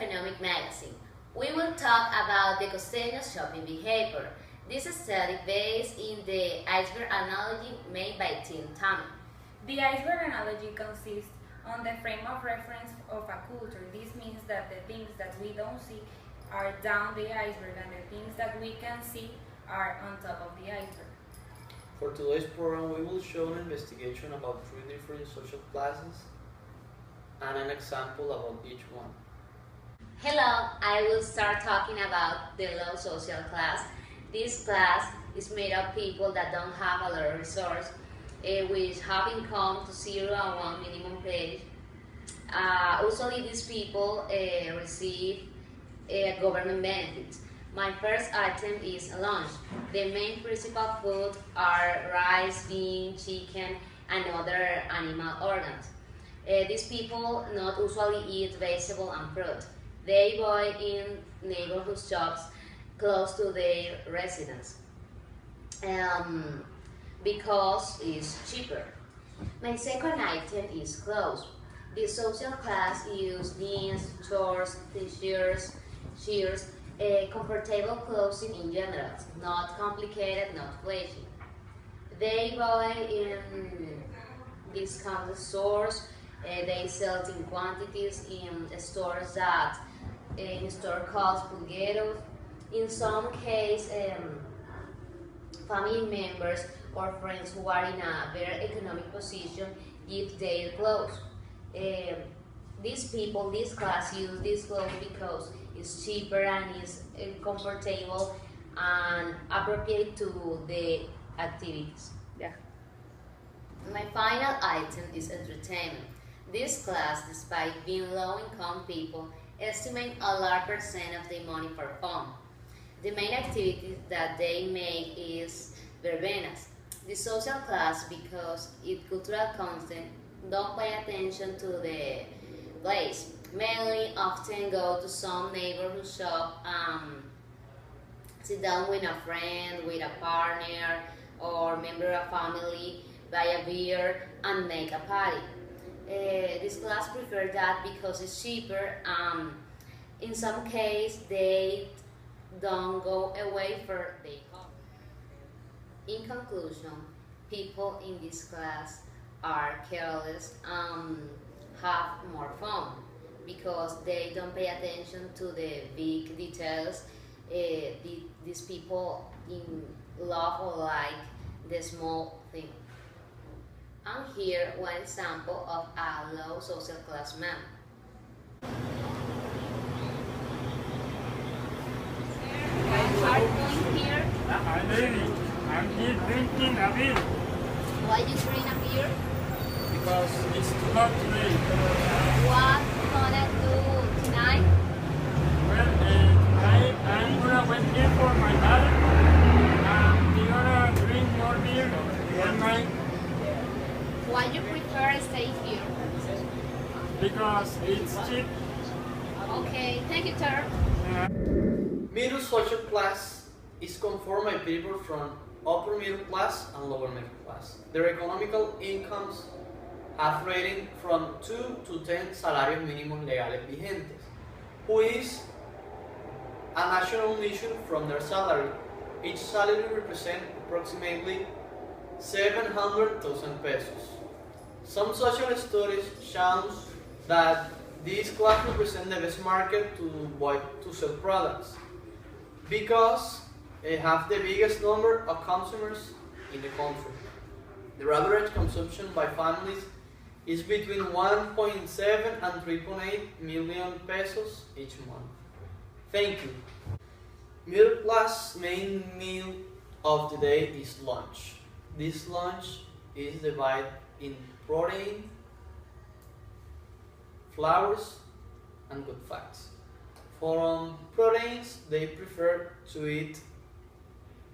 economic magazine. We will talk about the Costeño shopping behavior. This is study based in the iceberg analogy made by Tim Tommy. The iceberg analogy consists on the frame of reference of a culture. This means that the things that we don't see are down the iceberg and the things that we can see are on top of the iceberg. For today's program, we will show an investigation about three different social classes and an example about each one. Hello, I will start talking about the low social class. This class is made of people that don't have a lot of resources, which have income to 0 and 1 minimum wage. Usually these people receive government benefits. My first item is lunch. The main principal food are rice, beans, chicken, and other animal organs. These people not usually eat vegetable and fruit. They buy in neighborhood shops close to their residence because it's cheaper. My second item is clothes. The social class use jeans, shorts, t-shirts, shirts, comfortable clothing in general, not complicated, not flashy. They buy in discount stores. They sell in quantities in stores that in store called pulgueros. In some cases, family members or friends who are in a better economic position give their clothes. These people, this class, use these clothes because it's cheaper and it's comfortable and appropriate to the activities. Yeah. My final item is entertainment. This class, despite being low-income people, estimate a large percent of their money for fun. The main activity that they make is verbenas. The social class, because its cultural content, don't pay attention to the place. Mainly often go to some neighborhood shop, sit down with a friend, with a partner, or member of family, buy a beer, and make a party. This class prefer that because it's cheaper. In some cases, they don't go away for their home. In conclusion, people in this class are careless and have more fun because they don't pay attention to the big details. These people in love or like the small thing. And here one example of a low social class man. Why are you going here? I'm here drinking a beer Why you drink a beer? because it's too hot today. What you gonna do tonight? Well, tonight I'm gonna wait here for my mother and we're gonna drink more beer one night Why you prefer stay here? because it's cheap. Okay, thank you, sir. Middle social class is conformed by people from upper middle class and lower middle class. Their economical incomes have rating from 2 to 10 salarios mínimos legales vigentes, who is a national measure from their salary. Each salary represents approximately 700,000 pesos. Some social studies show that this class represents the best market to sell products because they have the biggest number of consumers in the country. The average consumption by families is between 1.7 and 3.8 million pesos each month. Thank you. Middle class main meal of the day is lunch. This lunch is divided in protein, flours, and good fats. For proteins, they prefer to eat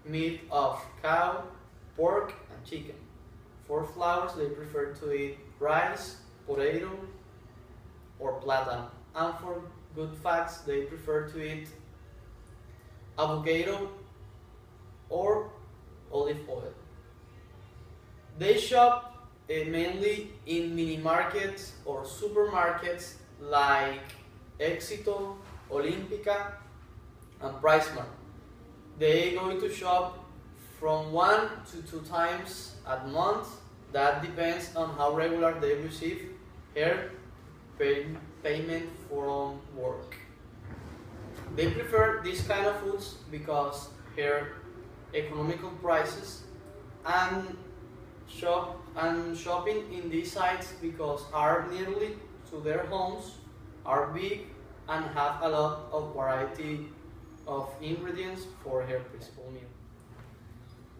meat of cow, pork, and chicken. For flours, they prefer to eat rice, potato, or platano. And for good fats, they prefer to eat avocado or olive oil. They shop mainly in mini markets or supermarkets like Éxito, Olímpica, and PriceMart. They going to shop from 1 to 2 times a month. That depends on how regular they receive her payment from work. They prefer this kind of foods because her economical prices and shopping in these sites because are nearly to their homes, are big and have a lot of variety of ingredients for her principal meal.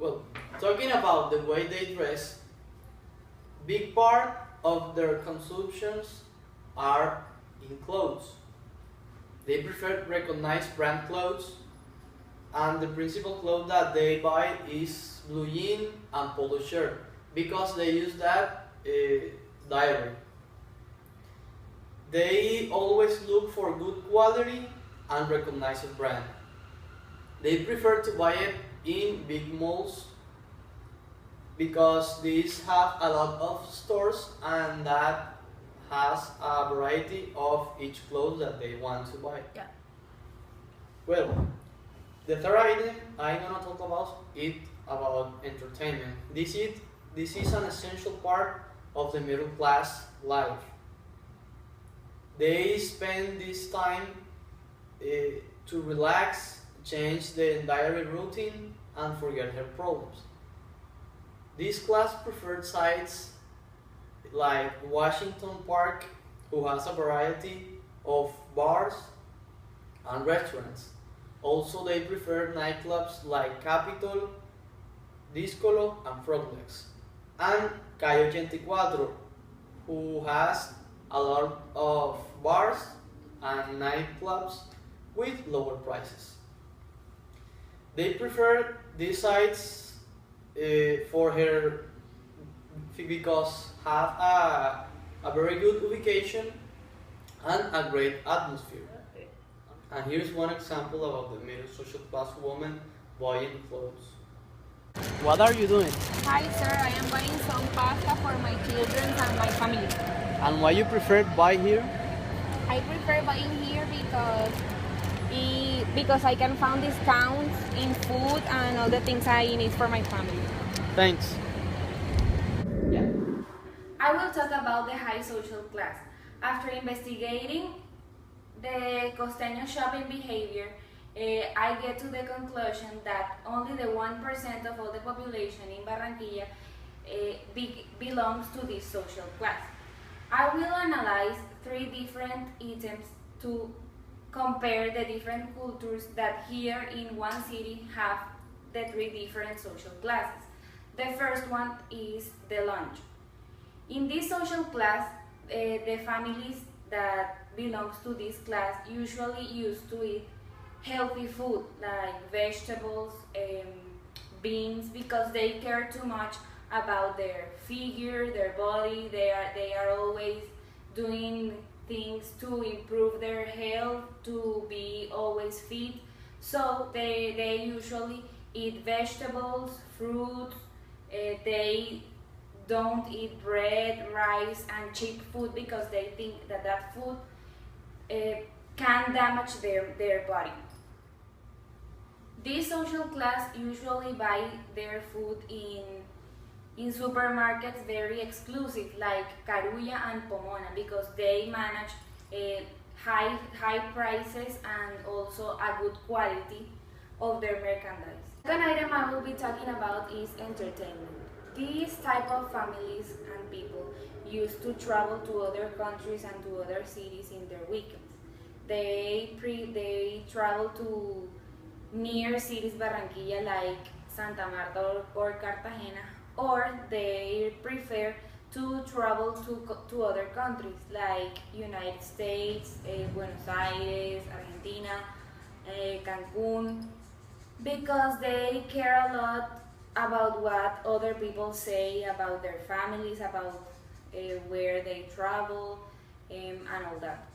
Well, talking about the way they dress, big part of their consumptions are in clothes. They prefer recognized brand clothes, and the principal clothes that they buy is blue jean and polo shirt because they use that daily. They always look for good quality and recognized brand. They prefer to buy it in big malls because these have a lot of stores and that has a variety of each clothes that they want to buy. Yeah. Well, the third item I'm gonna talk about entertainment. This is an essential part of the middle class life. They spend this time to relax, change the daily routine, and forget their problems. This class preferred sites like Washington Park, who has a variety of bars and restaurants. Also, they prefer nightclubs like Capitol, Discolo, and Froglegs. And Calle 84, who has a lot of bars and nightclubs with lower prices. They prefer these sites for her because have a very good ubication and a great atmosphere. And here's one example about the middle social class woman buying clothes. What are you doing? Hi sir, I am buying some pasta for my children and my family. And why you prefer buy here? I prefer buying here because I can find discounts in food and all the things I need for my family. Thanks. Yeah. I will talk about the high social class. After investigating the Costeño shopping behavior, I get to the conclusion that only the 1% of all the population in Barranquilla belongs to this social class. I will analyze 3 different items to compare the different cultures that here in one city have the 3 different social classes. The first one is the lunch. In this social class, the families that belongs to this class usually used to eat healthy food like vegetables, beans, because they care too much about their figure, their body. They are always doing things to improve their health, to be always fit. So they usually eat vegetables, fruits. They don't eat bread, rice, and cheap food because they think that food can damage their body. This social class usually buy their food in supermarkets very exclusive like Carulla and Pomona because they manage high prices and also a good quality of their merchandise. The second item I will be talking about is entertainment. These type of families and people used to travel to other countries and to other cities in their weekends. They travel to near cities Barranquilla like Santa Marta or Cartagena, or they prefer to travel to other countries like United States, Buenos Aires, Argentina, Cancun, because they care a lot about what other people say about their families, about where they travel, and all that.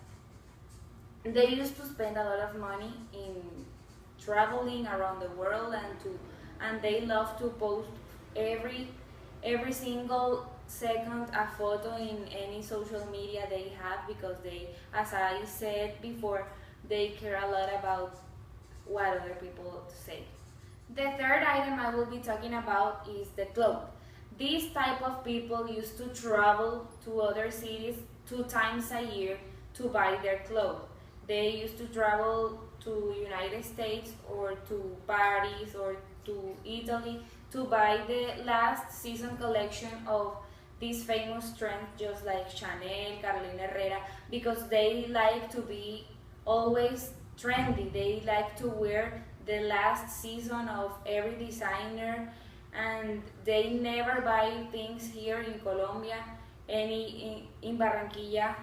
They used to spend a lot of money in traveling around the world and they love to post every single second a photo in any social media they have, because they, as I said before, they care a lot about what other people say. The third item I will be talking about is the clothes. This type of people used to travel to other cities 2 times a year to buy their clothes. They used to travel to United States or to Paris or to Italy to buy the last season collection of these famous trends, just like Chanel, Carolina Herrera, because they like to be always trendy. They like to wear the last season of every designer, and they never buy things here in Colombia. In Barranquilla,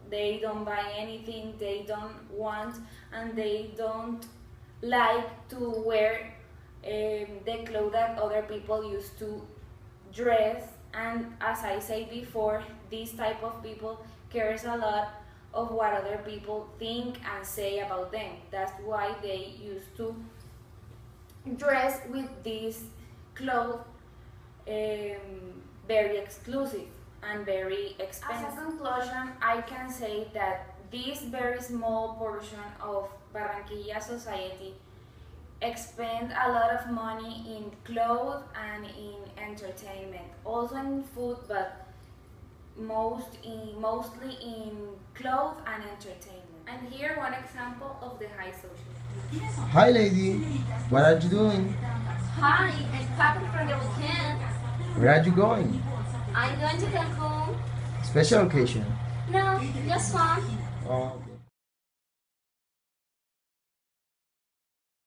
they don't buy anything they don't want, and they don't like to wear the clothes that other people used to dress. And as I said before, this type of people cares a lot of what other people think and say about them. That's why they used to dress with these clothes very exclusive and very expensive. As a conclusion, I can say that this very small portion of Barranquilla society expend a lot of money in clothes and in entertainment, also in food, but mostly in clothes and entertainment. And here one example of the high social. Hi lady, what are you doing? Hi, I'm packing for the weekend. Where are you going? I'm going to Cancun. Special occasion? No, just fun. Oh, okay.